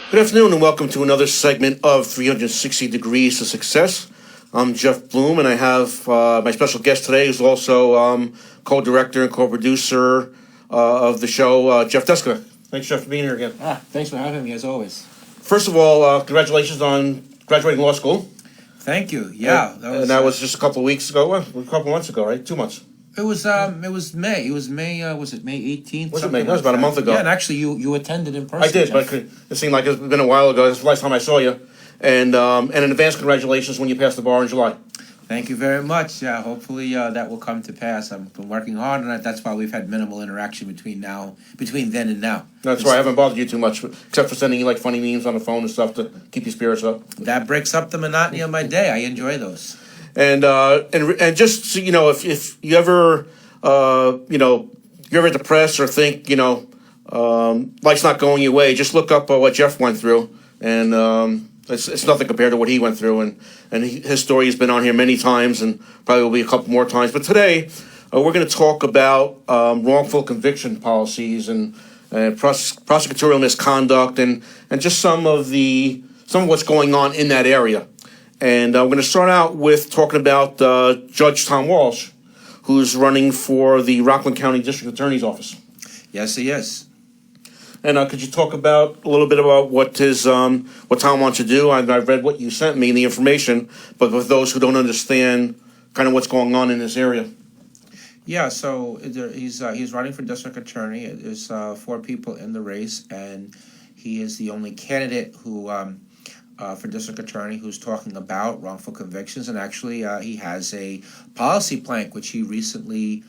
Good afternoon and welcome to another segment of 360 Degrees to Success. I'm Jeff Bloom and I have my special guest today who's also co-director and co-producer of the show, Jeff Deska. Thanks, Jeff, for being here again. Thanks for having me, as always. First of all, congratulations on graduating law school. Thank you. Yeah. That was just a couple of weeks ago, a couple of months ago, right? 2 months. It was May. It was May, was it May 18th? Was it May? That was about a month ago. Yeah, and actually you attended in person. I did, Jeff. but it seemed like it's been a while ago. That's the last time I saw you. And in advance, congratulations when you passed the bar in July. Thank you very much. Yeah, hopefully that will come to pass. I've been working hard on it. That's why we've had minimal interaction between then and now. That's why I haven't bothered you too much, except for sending you like funny memes on the phone and stuff to keep your spirits up. That breaks up the monotony of my day. I enjoy those. And just so you know, if you ever you're ever depressed or think life's not going your way, just look up what Jeff went through, and it's nothing compared to what he went through, and his story has been on here many times and probably will be a couple more times. But today we're going to talk about wrongful conviction policies and prosecutorial misconduct and just some of what's going on in that area. And we're going to start out with talking about Judge Tom Walsh, who's running for the Rockland County District Attorney's office. Yes, he is. And could you talk about a little bit about what Tom wants to do? I've read what you sent me, the information, but for those who don't understand kind of what's going on in this area. Yeah, so he's running for district attorney. There's 4 people in the race, and he is the only candidate who for district attorney who's talking about wrongful convictions, and actually he has a policy plank which he recently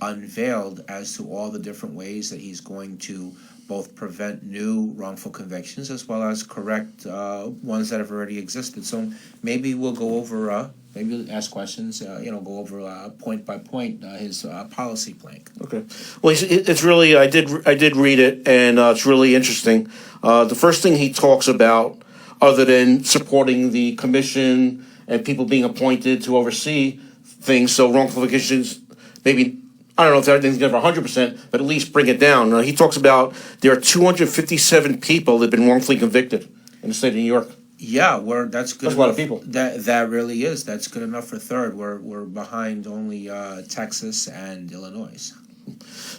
unveiled as to all the different ways that he's going to both prevent new wrongful convictions as well as correct ones that have already existed. So maybe we'll go over, maybe we'll ask questions, go over point by point his policy plank. Okay. Well, it's really, I did read it, and it's really interesting. The first thing he talks about, other than supporting the commission and people being appointed to oversee things, so wrongful convictions, maybe, I don't know if everything's never 100%, but at least bring it down. He talks about there are 257 people that have been wrongfully convicted in the state of New York. Yeah, that's good. That's a lot of people. That really is. That's good enough for third. We're behind only Texas and Illinois.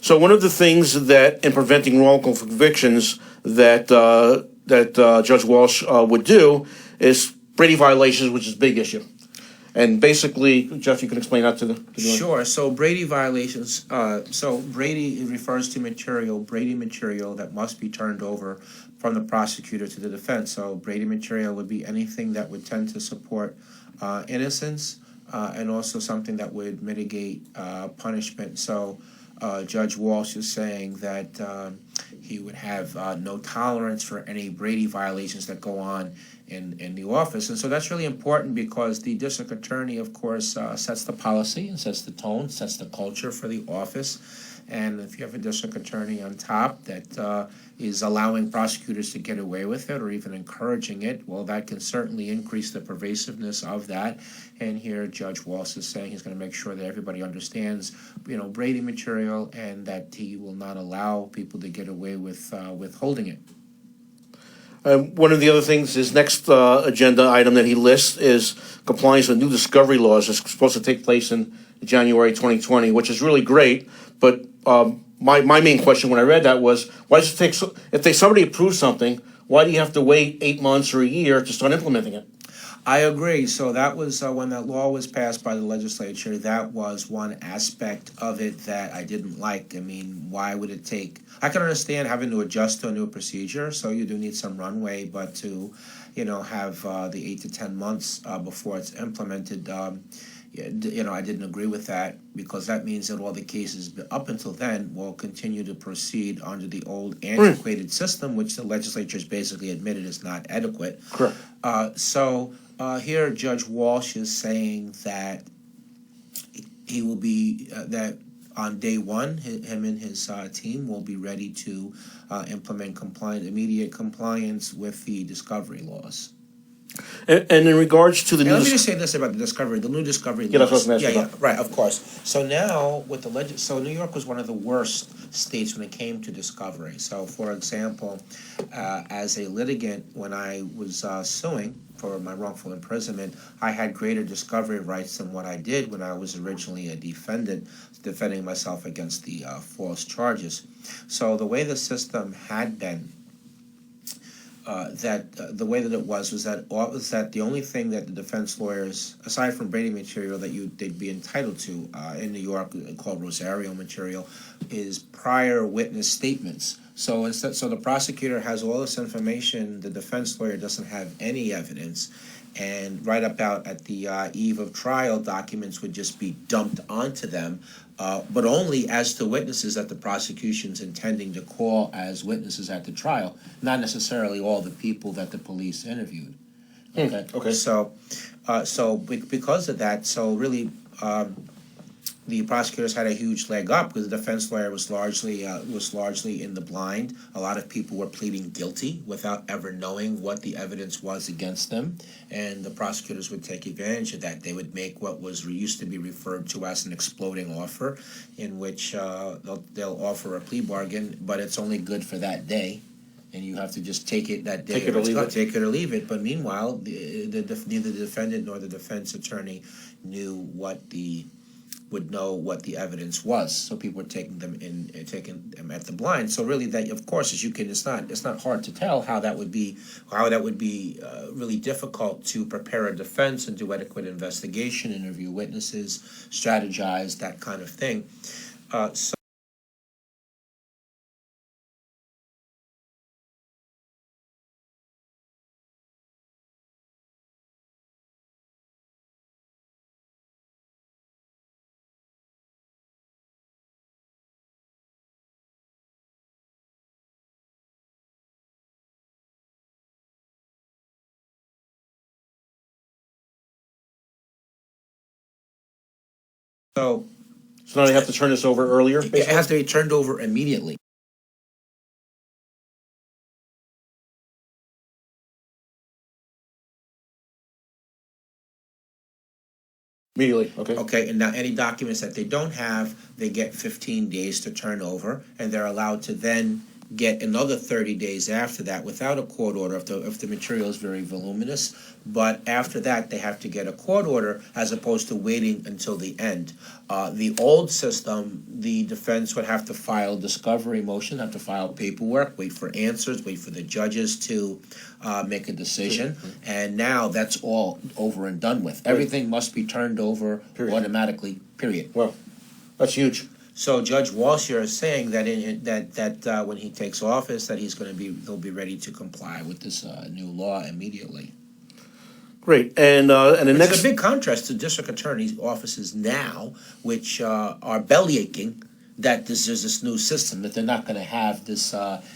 So one of the things that in preventing wrongful convictions that Judge Walsh would do is Brady violations, which is a big issue. And basically, Jeff, you can explain that to the audience. Sure. So Brady violations. So Brady refers to Brady material that must be turned over from the prosecutor to the defense. So Brady material would be anything that would tend to support innocence and also something that would mitigate punishment. So Judge Walsh is saying that he would have no tolerance for any Brady violations that go on in the office. And so that's really important because the district attorney, of course, sets the policy and sets the tone, sets the culture for the office. And if you have a district attorney on top that is allowing prosecutors to get away with it or even encouraging it, well, that can certainly increase the pervasiveness of that. And here Judge Walsh is saying he's going to make sure that everybody understands, Brady material, and that he will not allow people to get away with withholding it. One of the other things, his next agenda item that he lists is compliance with new discovery laws. It's supposed to take place in January 2020, which is really great. But my main question when I read that was, why does it take if somebody approves something, why do you have to wait 8 months or a year to start implementing it? I agree. So that was when that law was passed by the legislature. That was one aspect of it that I didn't like. I mean, why would it take? I can understand having to adjust to a new procedure, so you do need some runway. But to, have the 8 to 10 months before it's implemented, I didn't agree with that because that means that all the cases up until then will continue to proceed under the old antiquated system, which the legislature has basically admitted is not adequate. Correct. Here, Judge Walsh is saying that he will be that on day one, him and his team will be ready to implement immediate compliance with the discovery laws. And in regards to the And let me news, just say this about the discovery, the new discovery Yeah, that's what I was laws. gonna ask you Right, of course. So now with the so New York was one of the worst states when it came to discovery. So for example, as a litigant, when I was suing for my wrongful imprisonment, I had greater discovery rights than what I did when I was originally a defendant, defending myself against the false charges. So the way the system had been, the way that it was that the only thing that the defense lawyers, aside from Brady material that they'd be entitled to in New York, called Rosario material, is prior witness statements. So instead, so the prosecutor has all this information, the defense lawyer doesn't have any evidence, and right about at the eve of trial, documents would just be dumped onto them, but only as to witnesses that the prosecution's intending to call as witnesses at the trial, not necessarily all the people that the police interviewed. Okay. okay. So because of that, so really, the prosecutors had a huge leg up because the defense lawyer was largely in the blind. A lot of people were pleading guilty without ever knowing what the evidence was against them, and the prosecutors would take advantage of that. They would make what used to be referred to as an exploding offer, in which they'll offer a plea bargain, but it's only good for that day, and you have to just take it that day. Take it or leave it. Take it or leave it. But meanwhile, neither the defendant nor the defense attorney would know what the evidence was, so people were taking them at the blind. So really, that of course, as you can, it's not hard to tell how that would be really difficult to prepare a defense and do adequate investigation, interview witnesses, strategize, that kind of thing. So So now they have to turn this over earlier, it basically? has to be turned over immediately. Immediately, okay. Okay, and now any documents that they don't have, they get 15 days to turn over, and they're allowed to then get another 30 days after that without a court order if the material is very voluminous. But after that, they have to get a court order as opposed to waiting until the end. The old system, the defense would have to file discovery motion, have to file paperwork, wait for answers, wait for the judges to make a decision. And now that's all over and done with. Everything must be turned over automatically, period. Well, that's huge. So Judge Walsh here is saying that when he takes office, that he'll be ready to comply with this new law immediately. Great, and the next... It's a big contrast to district attorneys' offices now, which are bellyaching that there's this new system, that they're not going to have this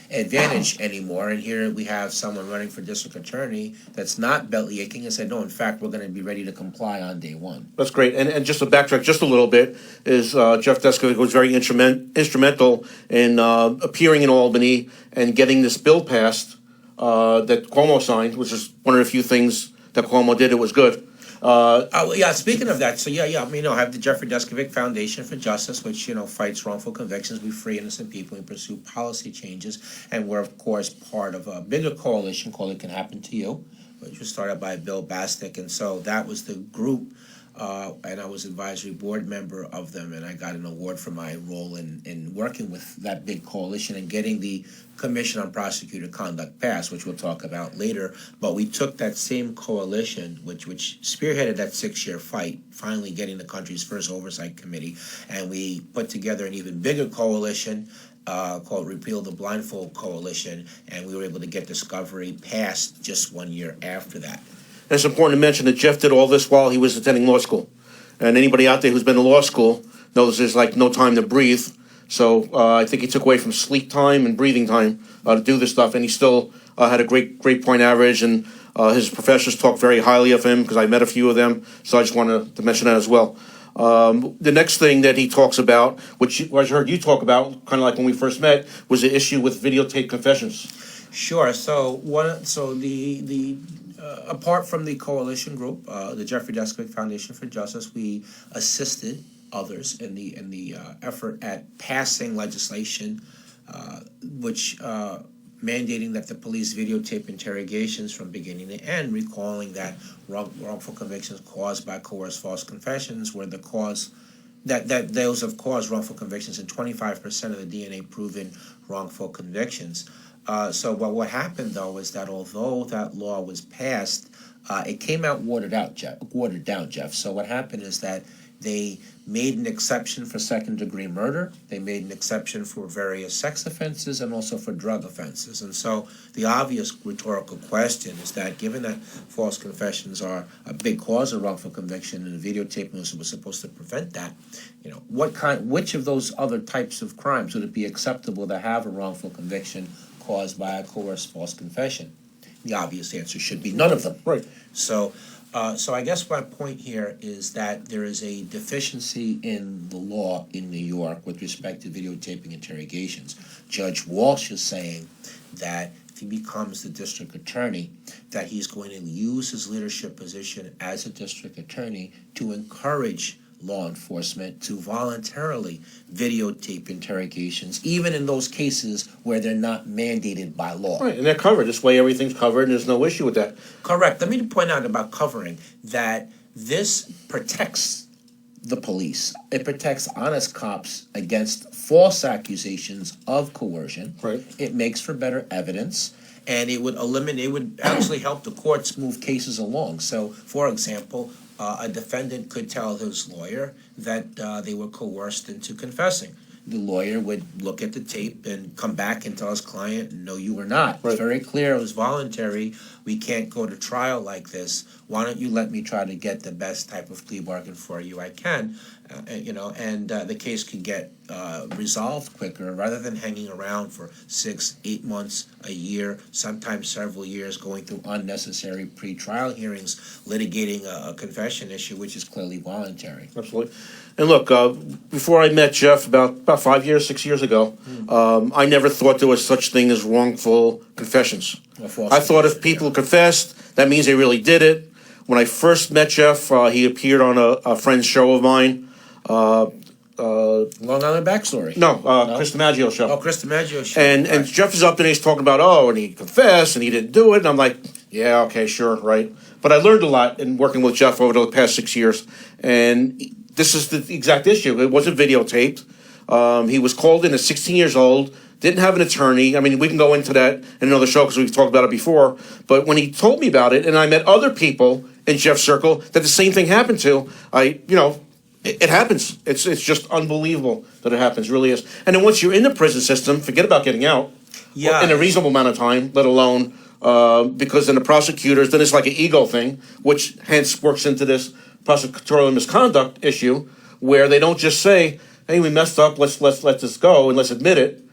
advantage anymore. And here we have someone running for district attorney that's not bellyaching and said, no, in fact, we're going to be ready to comply on day one. That's great, and just to backtrack just a little bit, is Jeff Deskovic was very instrumental in appearing in Albany and getting this bill passed that Cuomo signed, which is one of the few things that Cuomo did. It was good. Speaking of that, I have the Jeffrey Deskovic Foundation for Justice, which, fights wrongful convictions. We free innocent people. We pursue policy changes. And we're, of course, part of a bigger coalition called It Can Happen to You, which was started by Bill Bastick. And so that was the group, and I was advisory board member of them, and I got an award for my role in working with that big coalition and getting the Commission on Prosecutor Conduct passed, which we'll talk about later. But we took that same coalition, which spearheaded that 6-year fight, finally getting the country's first oversight committee, and we put together an even bigger coalition called Repeal the Blindfold Coalition, and we were able to get discovery passed just 1 year after that. And it's important to mention that Jeff did all this while he was attending law school. And anybody out there who's been to law school knows there's like no time to breathe. So I think he took away from sleep time and breathing time to do this stuff. And he still had a great point average. And his professors talked very highly of him because I met a few of them. So I just wanted to mention that as well. The next thing that he talks about, which I heard you talk about, kind of like when we first met, was the issue with videotape confessions. Sure. So the apart from the coalition group, the Jeffrey Deskovic Foundation for Justice, we assisted others in the effort at passing legislation which mandating that the police videotape interrogations from beginning to end, recalling that wrongful convictions caused by coerced false confessions were the cause that those have caused wrongful convictions in 25% of the DNA proven wrongful convictions. So what happened though is that although that law was passed, it came out watered down, Jeff. So what happened is that they made an exception for second-degree murder. They made an exception for various sex offenses and also for drug offenses. And so the obvious rhetorical question is that given that false confessions are a big cause of wrongful conviction and the videotaping was supposed to prevent that, which of those other types of crimes would it be acceptable to have a wrongful conviction caused by a coerced false confession? The obvious answer should be none of them. Right. So I guess my point here is that there is a deficiency in the law in New York with respect to videotaping interrogations. Judge Walsh is saying that if he becomes the district attorney, that he's going to use his leadership position as a district attorney to encourage law enforcement to voluntarily videotape interrogations, even in those cases where they're not mandated by law. Right, and they're covered. This way everything's covered and there's no issue with that. Correct. Let me point out about covering that this protects the police. It protects honest cops against false accusations of coercion. Right. It makes for better evidence. And it would actually help the courts move cases along. So, for example, a defendant could tell his lawyer that they were coerced into confessing. The lawyer would look at the tape and come back and tell his client, no, you were not. Right. It's very clear, it was voluntary. We can't go to trial like this. Why don't you let me try to get the best type of plea bargain for you I can? And the case can get resolved quicker rather than hanging around for 6-8 months, a year, sometimes several years, going through unnecessary pre-trial hearings, litigating a confession issue which is clearly voluntary. Absolutely. And look, before I met Jeff about 5 years, 6 years ago, I never thought there was such thing as wrongful confessions. I thought if people confessed, that means they really did it. When I first met Jeff, he appeared on a friend's show of mine. Long Island Backstory. No, Chris DiMaggio show. Oh, Chris DiMaggio show. And Jeff is up there and he's talking about, and he confessed and he didn't do it. And I'm like, yeah, okay, sure, right. But I learned a lot in working with Jeff over the past 6 years. And this is the exact issue. It wasn't videotaped. He was called in at 16 years old, didn't have an attorney. I mean, we can go into that in another show because we've talked about it before. But when he told me about it, and I met other people in Jeff's circle that the same thing happened to, it happens. It's just unbelievable that it happens, really is. And then once you're in the prison system, forget about getting out in a reasonable amount of time, let alone because then the prosecutors, then it's like an ego thing, which hence works into this prosecutorial misconduct issue, where they don't just say, hey, we messed up, let's let this go and let's admit it.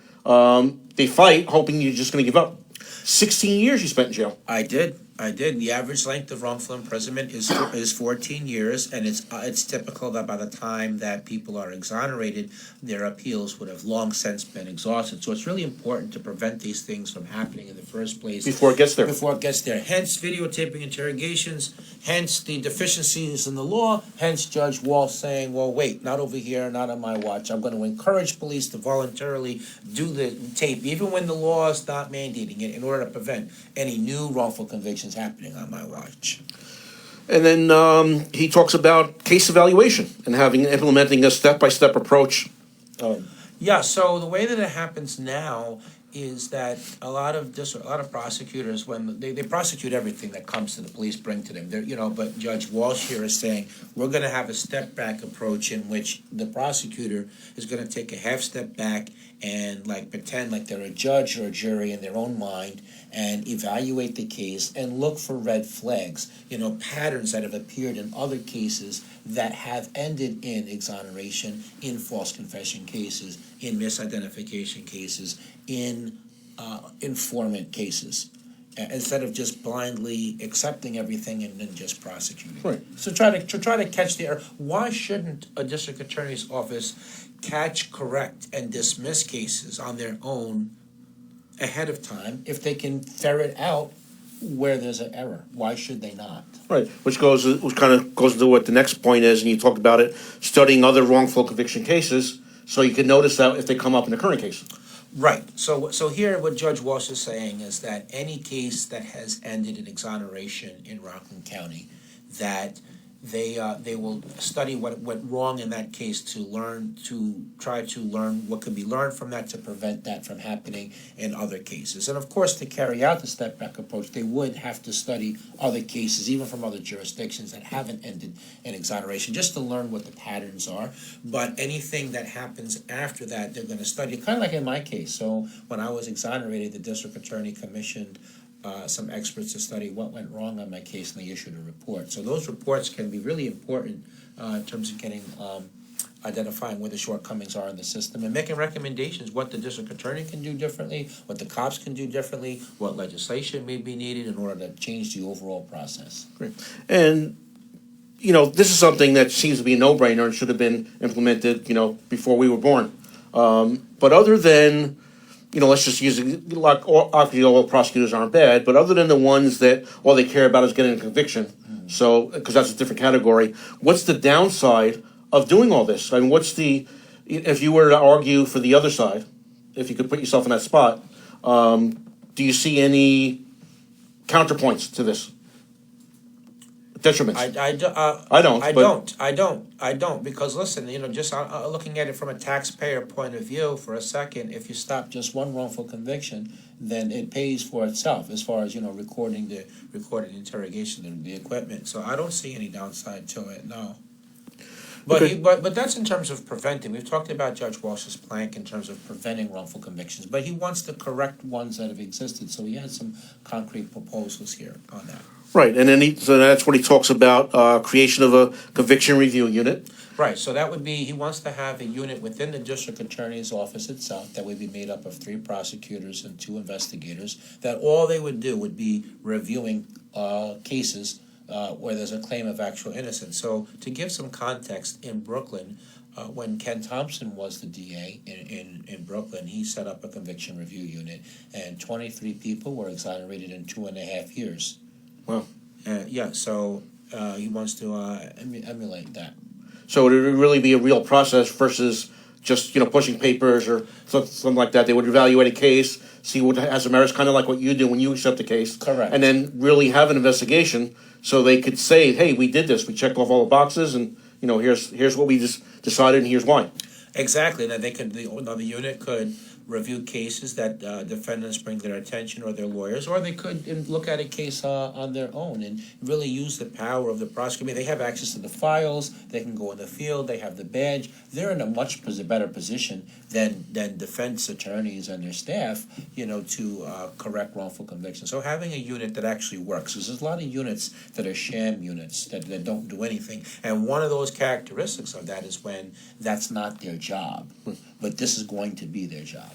They fight, hoping you're just going to give up. 16 years you spent in jail. I did. The average length of wrongful imprisonment is 14 years, and it's typical that by the time that people are exonerated, their appeals would have long since been exhausted. So it's really important to prevent these things from happening in the first place. Before it gets there. Hence videotaping interrogations, hence the deficiencies in the law, hence Judge Walsh saying, well, wait, not over here, not on my watch. I'm going to encourage police to voluntarily do the tape, even when the law is not mandating it, in order to prevent any new wrongful convictions happening on my watch. And then he talks about case evaluation and implementing a step-by-step approach. So the way that it happens now is that a lot of prosecutors, when they prosecute everything that comes to the police, bring to them. But Judge Walsh here is saying we're going to have a step-back approach in which the prosecutor is going to take a half step back and pretend like they're a judge or a jury in their own mind and evaluate the case and look for red flags, patterns that have appeared in other cases that have ended in exoneration, in false confession cases, in misidentification cases, in informant cases, instead of just blindly accepting everything and then just prosecuting. Right. So try to catch the error. Why shouldn't a district attorney's office catch, correct, and dismiss cases on their own ahead of time if they can ferret out where there's an error. Why should they not? Right, which kind of goes into what the next point is, and you talked about it, studying other wrongful conviction cases, so you can notice that if they come up in the current case. Right. So here, what Judge Walsh is saying is that any case that has ended in exoneration in Rockland County, that they will study what went wrong in that case to try to learn what could be learned from that to prevent that from happening in other cases. And of course, to carry out the step back approach, they would have to study other cases, even from other jurisdictions that haven't ended in exoneration, just to learn what the patterns are. But anything that happens after that, they're going to study, kind of like in my case. So when I was exonerated, the district attorney commissioned some experts to study what went wrong on my case, and they issued a report. So those reports can be really important in terms of getting identifying where the shortcomings are in the system and making recommendations what the district attorney can do differently, what the cops can do differently, what legislation may be needed in order to change the overall process. Great. And this is something that seems to be a no-brainer and should have been implemented before we were born. But other than let's just use it, like, obviously all prosecutors aren't bad, but other than the ones that all they care about is getting a conviction, so, because that's a different category, what's the downside of doing all this? I mean, if you were to argue for the other side, if you could put yourself in that spot, do you see any counterpoints to this? Detriments. I don't, because listen, just looking at it from a taxpayer point of view for a second, if you stop just one wrongful conviction, then it pays for itself as far as recording the interrogation and the equipment. So I don't see any downside to it, no. But Okay. but that's in terms of preventing. We've talked about Judge Walsh's plank in terms of preventing wrongful convictions, but he wants to correct ones that have existed. So he has some concrete proposals here on that. Right, and then so that's what he talks about, creation of a conviction review unit. Right, so that would be, he wants to have a unit within the district attorney's office itself that would be made up of 3 prosecutors and 2 investigators, that all they would do would be reviewing cases where there's a claim of actual innocence. So to give some context, in Brooklyn, when Ken Thompson was the DA in Brooklyn, he set up a conviction review unit, and 23 people were exonerated in 2.5 years. Wow. So he wants to emulate that. So it would really be a real process versus just pushing papers or something like that. They would evaluate a case, see what has the merits, kind of like what you do when you accept a case. Correct. And then really have an investigation so they could say, hey, we did this, we checked off all the boxes, and here's what we just decided, and here's why. Exactly. That the unit could review cases that defendants bring to their attention or their lawyers, or they could look at a case on their own and really use the power of the prosecutor. I mean, they have access to the files, they can go in the field, they have the badge. They're in a much better position than defense attorneys and their staff, to correct wrongful convictions. So having a unit that actually works, because there's a lot of units that are sham units that don't do anything, and one of those characteristics of that is when that's not their job, but this is going to be their job.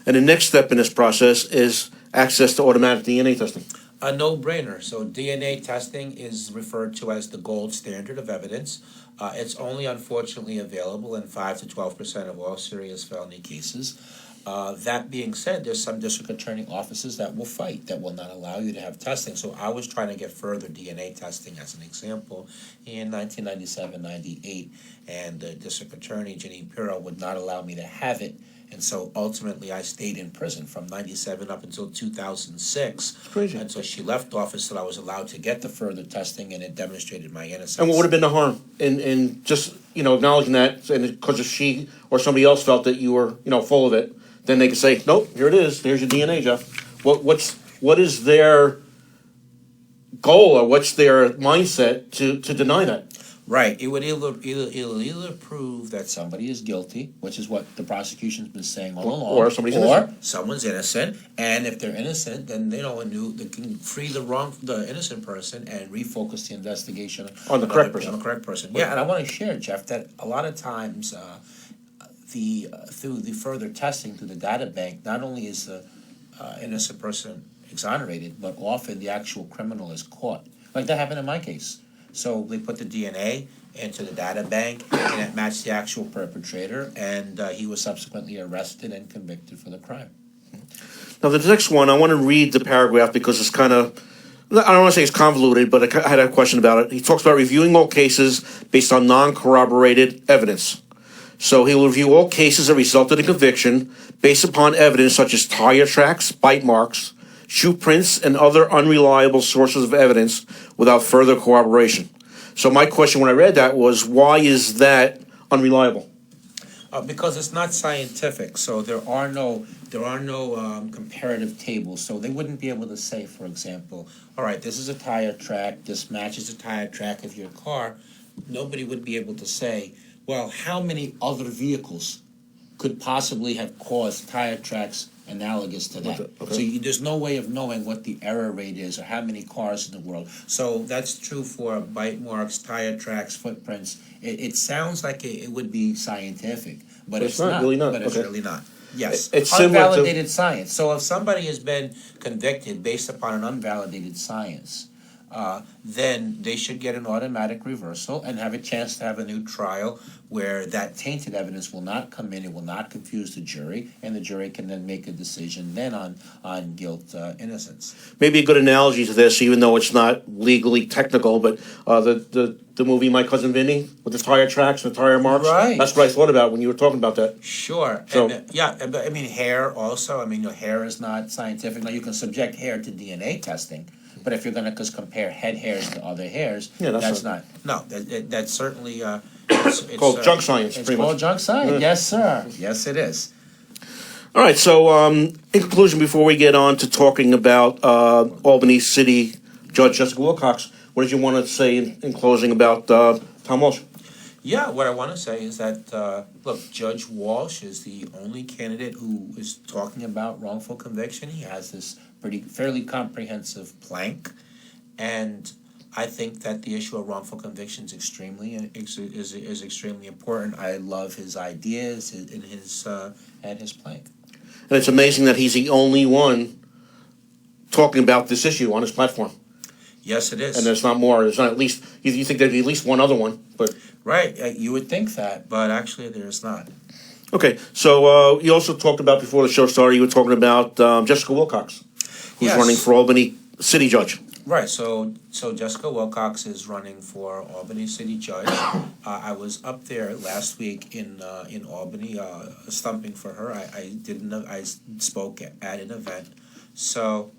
And the next step in this process is access to automatic DNA testing. A no-brainer. So DNA testing is referred to as the gold standard of evidence. It's only unfortunately available in 5 to 12% of all serious felony cases. That being said, there's some district attorney offices that will fight, that will not allow you to have testing. So I was trying to get further DNA testing as an example in 1997-98, and the district attorney, Janine Pirro, would not allow me to have it. And so ultimately I stayed in prison from 97 up until 2006. Crazy. And so she left office so I was allowed to get the further testing, and it demonstrated my innocence. And what would have been the harm in just acknowledging that, and because if she or somebody else felt that you were full of it, then they could say, nope, here it is, here's your DNA, Jeff. What is their goal, or what's their mindset to deny that? Right. It would either prove that somebody is guilty, which is what the prosecution's been saying all along, or someone's innocent. And if they're innocent, then they can free the innocent person and refocus the investigation on the correct person. On the correct person. Yeah, and I want to share, Jeff, that a lot of times through the further testing through the data bank, not only is the innocent person exonerated, but often the actual criminal is caught. Like that happened in my case. So they put the DNA into the data bank, and it matched the actual perpetrator, and he was subsequently arrested and convicted for the crime. Now, the next one, I want to read the paragraph because it's kind of I don't want to say it's convoluted, but I had a question about it. He talks about reviewing all cases based on non-corroborated evidence. So he will review all cases that resulted in conviction based upon evidence such as tire tracks, bite marks, shoe prints, and other unreliable sources of evidence without further corroboration. So my question when I read that was, why is that unreliable? Because it's not scientific, so there are no comparative tables. So they wouldn't be able to say, for example, all right, this is a tire track, this matches the tire track of your car. Nobody would be able to say, well, how many other vehicles could possibly have caused tire tracks analogous to that? Okay. So there's no way of knowing what the error rate is or how many cars in the world. So that's true for bite marks, tire tracks, footprints. It sounds like it would be scientific, but it's not. Really not. But it's Okay. really not. Yes, It's similar to- unvalidated science. So if somebody has been convicted based upon an unvalidated science, then they should get an automatic reversal and have a chance to have a new trial where that tainted evidence will not come in, it will not confuse the jury, and the jury can then make a decision then on guilt, innocence. Maybe a good analogy to this, even though it's not legally technical, but the movie My Cousin Vinny with the tire tracks and the tire marks. Right. That's what I thought about when you were talking about that. Sure. So- And, but I mean, hair also, I mean, your hair is not scientific. Now, you can subject hair to DNA testing, but if you're going to just compare head hairs to other hairs, Yeah, that's not- not. No, that's certainly it's Called junk science, It's pretty called much. junk science. Yes, sir. Yes, it is. All right, so in conclusion, before we get on to talking about Albany City Judge Jessica Wilcox, what did you want to say in closing about Tom Walsh? Yeah, what I want to say is that, look, Judge Walsh is the only candidate who is talking about wrongful conviction. He has this fairly comprehensive plank, and I think that the issue of wrongful conviction is extremely important. I love his ideas and his plank. And it's amazing that he's the only one talking about this issue on his platform. Yes, it is. And there's not more. There's not at least, you think there'd be at least one other one, but... Right, you would think that, but actually there's not. Okay, so you also talked about, before the show started, you were talking about Jessica Wilcox, who's Yes. running for Albany City Judge. Right, so Jessica Wilcox is running for Albany City Judge. I was up there last week in Albany, stumping for her. I spoke at an event. So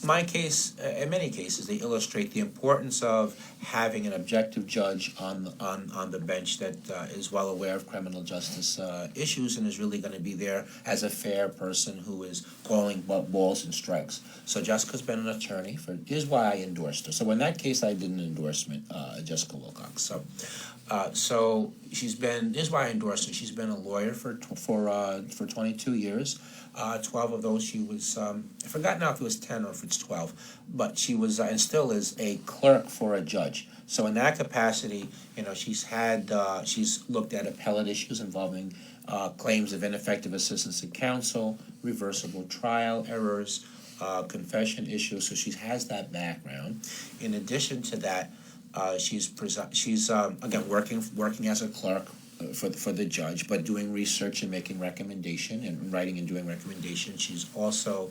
my case, in many cases, they illustrate the importance of having an objective judge on the bench that is well aware of criminal justice issues and is really going to be there as a fair person who is calling balls and strikes. So Jessica's been an attorney here's why I endorsed her. So in that case, I did an endorsement, Jessica Wilcox. So here's why I endorsed her. She's been a lawyer for 22 years. 12 of those she was, I forgot now if it was 10 or if it's 12, but she was, and still is, a clerk for a judge. So in that capacity, she's looked at appellate issues involving claims of ineffective assistance to counsel, reversible trial errors, confession issues, so she has that background. In addition to that, she's again working as a clerk for the judge, but doing research and making recommendation and writing and doing recommendation. She's also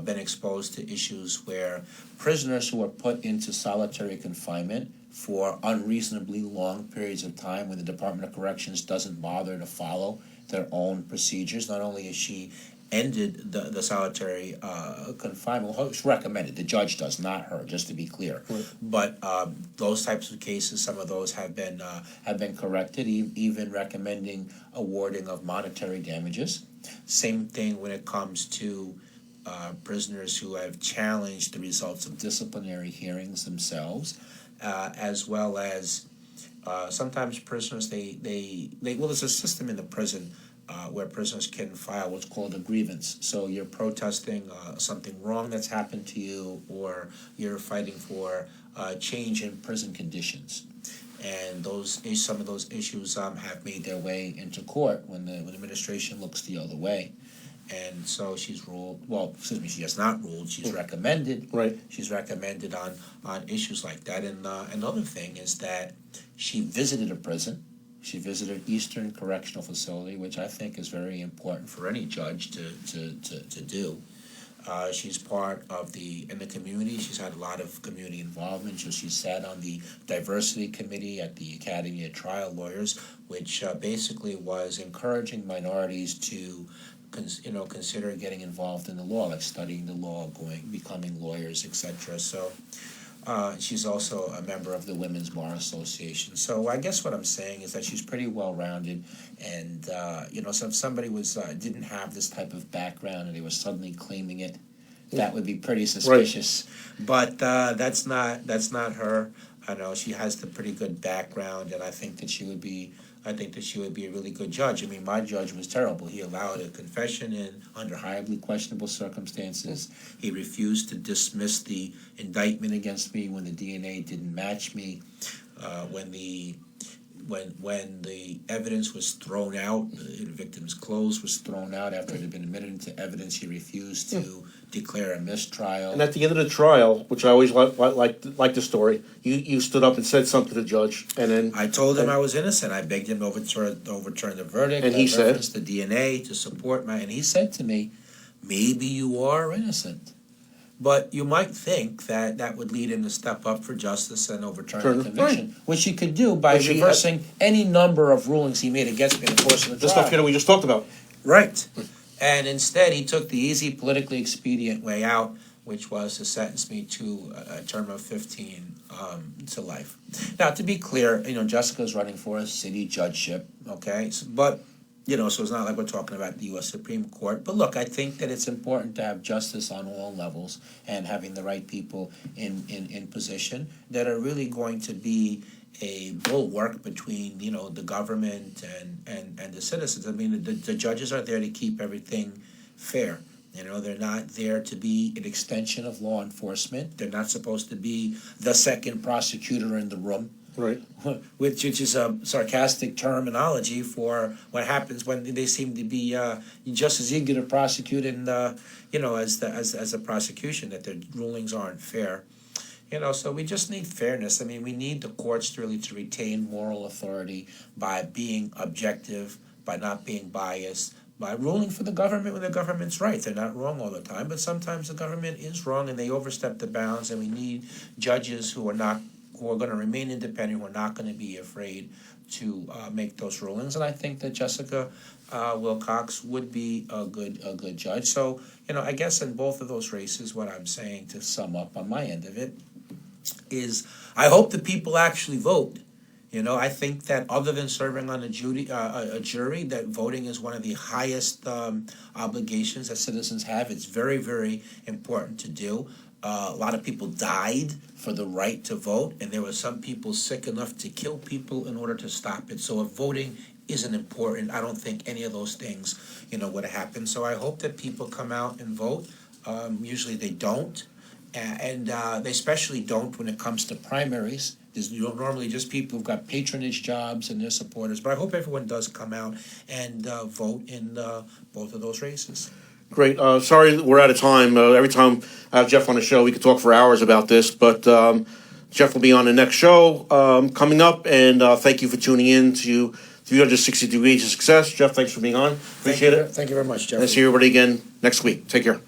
been exposed to issues where prisoners who are put into solitary confinement for unreasonably long periods of time when the Department of Corrections doesn't bother to follow their own procedures. Not only has she ended the solitary confinement, well, it's recommended, the judge does, not her, just to be clear. Right. But those types of cases, some of those have been corrected, even recommending awarding of monetary damages. Same thing when it comes to prisoners who have challenged the results of disciplinary hearings themselves, as well as sometimes prisoners, well, there's a system in the prison where prisoners can file what's called a grievance. So you're protesting something wrong that's happened to you, or you're fighting for change in prison conditions. And some of those issues have made their way into court when the administration looks the other way. And so she's ruled, she has not ruled, she's recommended. Right. She's recommended on issues like that. And another thing is that she visited a prison. She visited Eastern Correctional Facility, which I think is very important for any judge to do. She's part of in the community. She's had a lot of community involvement. So she sat on the diversity committee at the Academy of Trial Lawyers, which basically was encouraging minorities to consider getting involved in the law, like studying the law, becoming lawyers, etc. So she's also a member of the Women's Bar Association. So I guess what I'm saying is that she's pretty well-rounded, and so if somebody didn't have this type of background and they were suddenly claiming it, that would be pretty suspicious. Right. But that's not her. I know she has the pretty good background, and I think that she would be a really good judge. I mean, my judge was terrible. He allowed a confession in under highly questionable circumstances. He refused to dismiss the indictment against me when the DNA didn't match me. When the evidence was thrown out, the victim's clothes was thrown out after it had been admitted into evidence, he refused to declare a mistrial. And at the end of the trial, which I always like the story, you stood up and said something to the judge, and then I told him I was innocent. I begged him to overturn the verdict. And he said the DNA to support and he said to me, maybe you are innocent. But you might think that would lead him to step up for justice and overturn the conviction, right, which he could do by reversing any number of rulings he made against me in the course of the trial. The stuff that we just talked about. Right. And instead, he took the easy, politically expedient way out, which was to sentence me to a term of 15 to life. Now, to be clear, Jessica's running for a city judgeship, okay? But so it's not like we're talking about the U.S. Supreme Court. But look, I think that it's important to have justice on all levels and having the right people in position that are really going to be a bulwark between, the government and the citizens. I mean, the judges are there to keep everything fair. They're not there to be an extension of law enforcement. They're not supposed to be the second prosecutor in the room. Right. Which is a sarcastic terminology for what happens when they seem to be just as eager to prosecute as a prosecution, that their rulings aren't fair. So we just need fairness. I mean, we need the courts to retain moral authority by being objective, by not being biased, by ruling for the government when the government's right. They're not wrong all the time, but sometimes the government is wrong and they overstep the bounds, and we need judges who are going to remain independent, who are not going to be afraid to make those rulings. And I think that Jessica Wilcox would be a good judge. So, I guess in both of those races, what I'm saying, to sum up on my end of it, is I hope the people actually vote. I think that other than serving on a jury, that voting is one of the highest obligations that citizens have. It's very, very important to do. A lot of people died for the right to vote, and there were some people sick enough to kill people in order to stop it. So if voting isn't important, I don't think any of those things, would have happened. So I hope that people come out and vote. Usually they don't, and they especially don't when it comes to primaries. There's normally just people who've got patronage jobs and their supporters. But I hope everyone does come out and vote in both of those races. Great. Sorry we're out of time. Every time I have Jeff on the show, we could talk for hours about this, but Jeff will be on the next show coming up, and thank you for tuning in to 360 Degrees of Success. Jeff, thanks for being on. Appreciate it. Thank you very much, Jeff. Let's see everybody again next week. Take care.